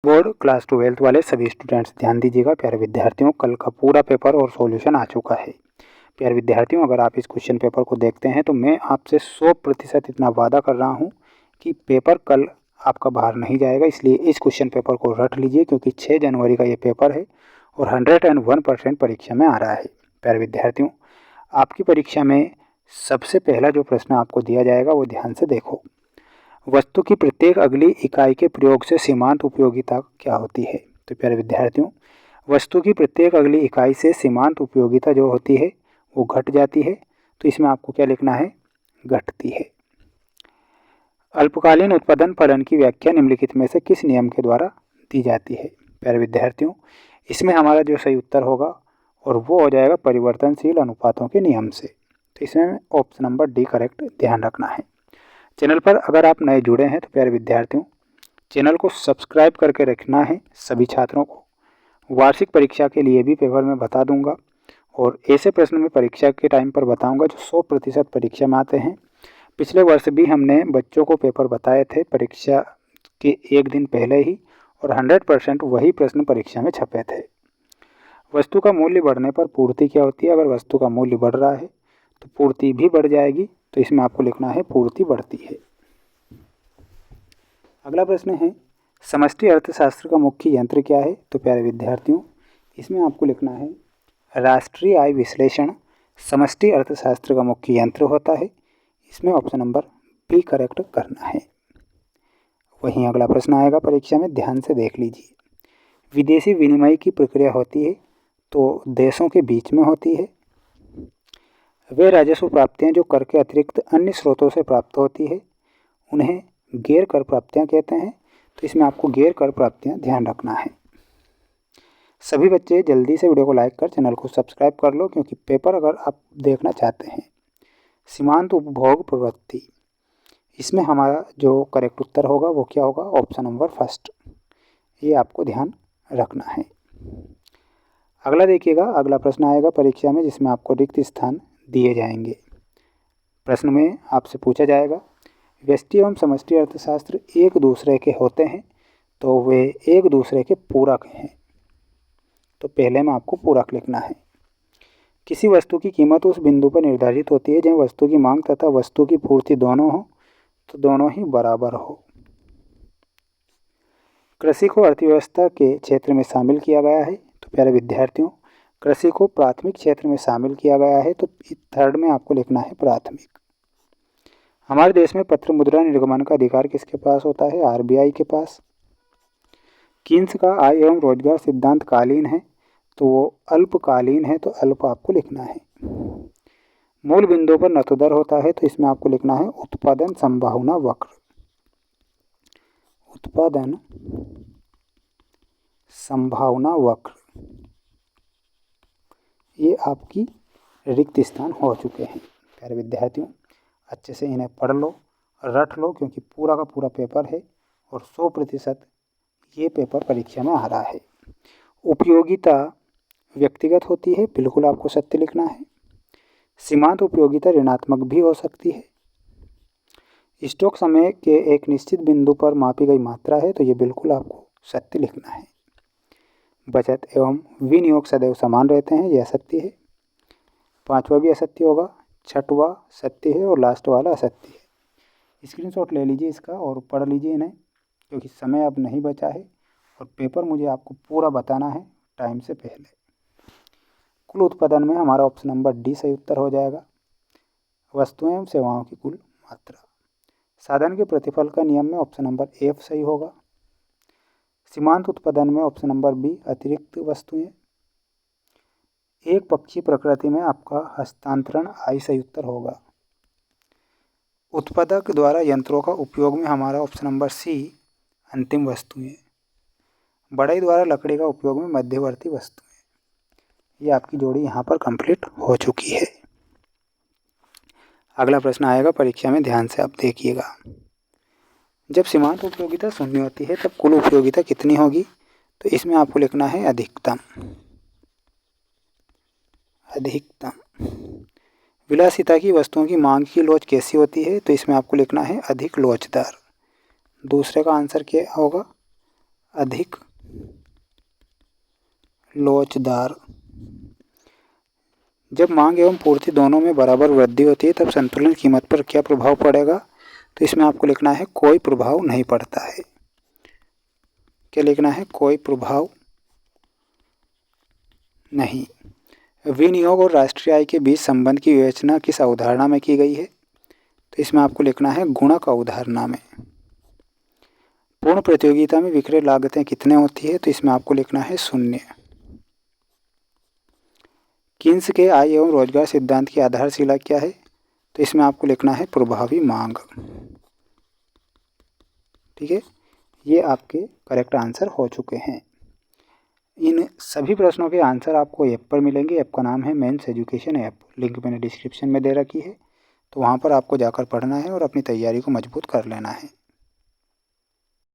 Board class 12th वाले सभी students ध्यान दीजिएगा। प्यारे विद्यार्थियों, कल का पूरा पेपर और सॉल्यूशन आ चुका है। प्यारे विद्यार्थियों, अगर आप इस क्वेश्चन पेपर को देखते हैं तो मैं आपसे 100% इतना वादा कर रहा हूं कि पेपर कल आपका बाहर नहीं जाएगा। इसलिए इस क्वेश्चन पेपर को रट लीजिए, क्योंकि 6 जनवरी का ये पेपर है और 101% परीक्षा में आ रहा है। प्यारे विद्यार्थियों, आपकी परीक्षा में सबसे पहला जो प्रश्न आपको दिया जाएगा वो ध्यान से देखो। वस्तु की प्रत्येक अगली इकाई के प्रयोग से सीमांत उपयोगिता क्या होती है? तो प्यारे विद्यार्थियों, वस्तु की प्रत्येक अगली इकाई से सीमांत उपयोगिता जो होती है वो घट जाती है। तो इसमें आपको क्या लिखना है? घटती है। अल्पकालीन उत्पादन फलन की व्याख्या निम्नलिखित में से किस नियम के द्वारा दी जाती है? प्यारे विद्यार्थियों, इसमें हमारा जो सही उत्तर होगा और वो हो जाएगा परिवर्तनशील अनुपातों के नियम से। तो इसमें ऑप्शन नंबर डी करेक्ट ध्यान रखना है। चैनल पर अगर आप नए जुड़े हैं तो प्यारे विद्यार्थियों, चैनल को सब्सक्राइब करके रखना है। सभी छात्रों को वार्षिक परीक्षा के लिए भी पेपर में बता दूंगा और ऐसे प्रश्न में परीक्षा के टाइम पर बताऊंगा जो 100% परीक्षा में आते हैं। पिछले वर्ष भी हमने बच्चों को पेपर बताए थे परीक्षा के एक दिन पहले ही, और 100% वही प्रश्न परीक्षा में छपे थे। वस्तु का मूल्य बढ़ने पर पूर्ति क्या होती है? अगर वस्तु का मूल्य बढ़ रहा है तो पूर्ति भी बढ़ जाएगी। तो इसमें आपको लिखना है पूर्ति बढ़ती है। अगला प्रश्न है, समष्टि अर्थशास्त्र का मुख्य यंत्र क्या है? तो प्यारे विद्यार्थियों, इसमें आपको लिखना है राष्ट्रीय आय विश्लेषण समष्टि अर्थशास्त्र का मुख्य यंत्र होता है। इसमें ऑप्शन नंबर बी करेक्ट करना है। वहीं अगला प्रश्न आएगा परीक्षा में, ध्यान से देख लीजिए। विदेशी विनिमय की प्रक्रिया होती है तो देशों के बीच में होती है। वे राजस्व प्राप्तियां जो कर के अतिरिक्त अन्य स्रोतों से प्राप्त होती है उन्हें गैर कर प्राप्तियां कहते हैं। तो इसमें आपको गैर कर प्राप्तियां ध्यान रखना है। सभी बच्चे जल्दी से वीडियो को लाइक कर चैनल को सब्सक्राइब कर लो, क्योंकि पेपर अगर आप देखना चाहते हैं। सीमांत उपभोग प्रवृत्ति, इसमें हमारा जो करेक्ट उत्तर होगा वो क्या होगा? Option number first. ये आपको ध्यान रखना है। अगला देखिएगा, अगला प्रश्न आएगा परीक्षा में जिसमें आपको रिक्त स्थान दिए जाएंगे। प्रश्न में आपसे पूछा जाएगा, व्यष्टि एवं समष्टि अर्थशास्त्र एक दूसरे के होते हैं तो वे एक दूसरे के पूरक हैं। तो पहले में आपको पूरक लिखना है। किसी वस्तु की कीमत उस बिंदु पर निर्धारित होती है जहाँ वस्तु की मांग तथा वस्तु की पूर्ति दोनों हो तो दोनों ही बराबर हो। कृषि को अर्थव्यवस्था के क्षेत्र में शामिल किया गया है। तो प्यारे विद्यार्थियों, कृषि को प्राथमिक क्षेत्र में शामिल किया गया है। तो थर्ड में आपको लिखना है प्राथमिक। हमारे देश में पत्र मुद्रा निर्गमन का अधिकार किसके पास होता है? आरबीआई के पास। कीन्स का आय एवं रोजगार सिद्धांत कालीन है तो वो अल्पकालीन है। तो अल्प आपको लिखना है। मूल बिंदु पर नतोदर होता है तो इसमें आपको लिखना है उत्पादन संभावना वक्र। उत्पादन संभावना वक्र, ये आपकी रिक्त स्थान हो चुके हैं। प्यारे विद्यार्थियों, अच्छे से इन्हें पढ़ लो, रट लो, क्योंकि पूरा का पूरा पेपर है और 100% ये पेपर परीक्षा में आ रहा है। उपयोगिता व्यक्तिगत होती है, बिल्कुल आपको सत्य लिखना है। सीमांत उपयोगिता ऋणात्मक भी हो सकती है। स्टॉक समय के एक निश्चित बिंदु पर मापी गई मात्रा है, तो ये बिल्कुल आपको सत्य लिखना है। बचत एवं विनियोग सदैव समान रहते हैं, यह सत्य है। पांचवा भी असत्य होगा, छठवा सत्य है और लास्ट वाला असत्य है। स्क्रीनशॉट ले लीजिए इसका और पढ़ लीजिए इन्हें, क्योंकि समय अब नहीं बचा है और पेपर मुझे आपको पूरा बताना है टाइम से पहले। कुल उत्पादन में हमारा ऑप्शन नंबर डी सही उत्तर हो जाएगा। वस्तुएं एवं सेवाओं की कुल मात्रा। साधन के प्रतिफल का नियम में ऑप्शन नंबर एफ सही होगा। सीमांत उत्पादन में ऑप्शन नंबर बी अतिरिक्त वस्तुएं। एक पक्षी प्रकृति में आपका हस्तांतरण आई सही उत्तर होगा। उत्पादक द्वारा यंत्रों का उपयोग में हमारा ऑप्शन नंबर सी अंतिम वस्तुएं। बढ़ई द्वारा लकड़ी का उपयोग में मध्यवर्ती वस्तुएं। ये आपकी जोड़ी यहाँ पर कंप्लीट हो चुकी है। अगला प्रश्न आएगा परीक्षा में, ध्यान से आप देखिएगा। जब सीमांत उपयोगिता शून्य होती है तब कुल उपयोगिता कितनी होगी? तो इसमें आपको लिखना है अधिकतम। अधिकतम। विलासिता की वस्तुओं की मांग की लोच कैसी होती है? तो इसमें आपको लिखना है अधिक लोचदार। दूसरे का आंसर क्या होगा? अधिक लोचदार। जब मांग एवं पूर्ति दोनों में बराबर वृद्धि होती है तब संतुलन कीमत पर क्या प्रभाव पड़ेगा? तो इसमें आपको लिखना है कोई प्रभाव नहीं पड़ता है। क्या लिखना है? कोई प्रभाव नहीं। विनियोग और राष्ट्रीय आय के बीच संबंध की विवेचना किस अवधारणा में की गई है? तो इसमें आपको लिखना है गुणक अवधारणा में। पूर्ण प्रतियोगिता में विक्रय लागतें कितने होती है? तो इसमें आपको लिखना है 0। किन्स के आय एवं रोजगार सिद्धांत की आधारशिला क्या है? तो इसमें आपको लिखना है प्रभावी मांग। ठीक है, ये आपके करेक्ट आंसर हो चुके हैं। इन सभी प्रश्नों के आंसर आपको ऐप पर मिलेंगे। ऐप का नाम है मेंस एजुकेशन ऐप। लिंक मैंने डिस्क्रिप्शन में दे रखी है, तो वहाँ पर आपको जाकर पढ़ना है और अपनी तैयारी को मजबूत कर लेना है।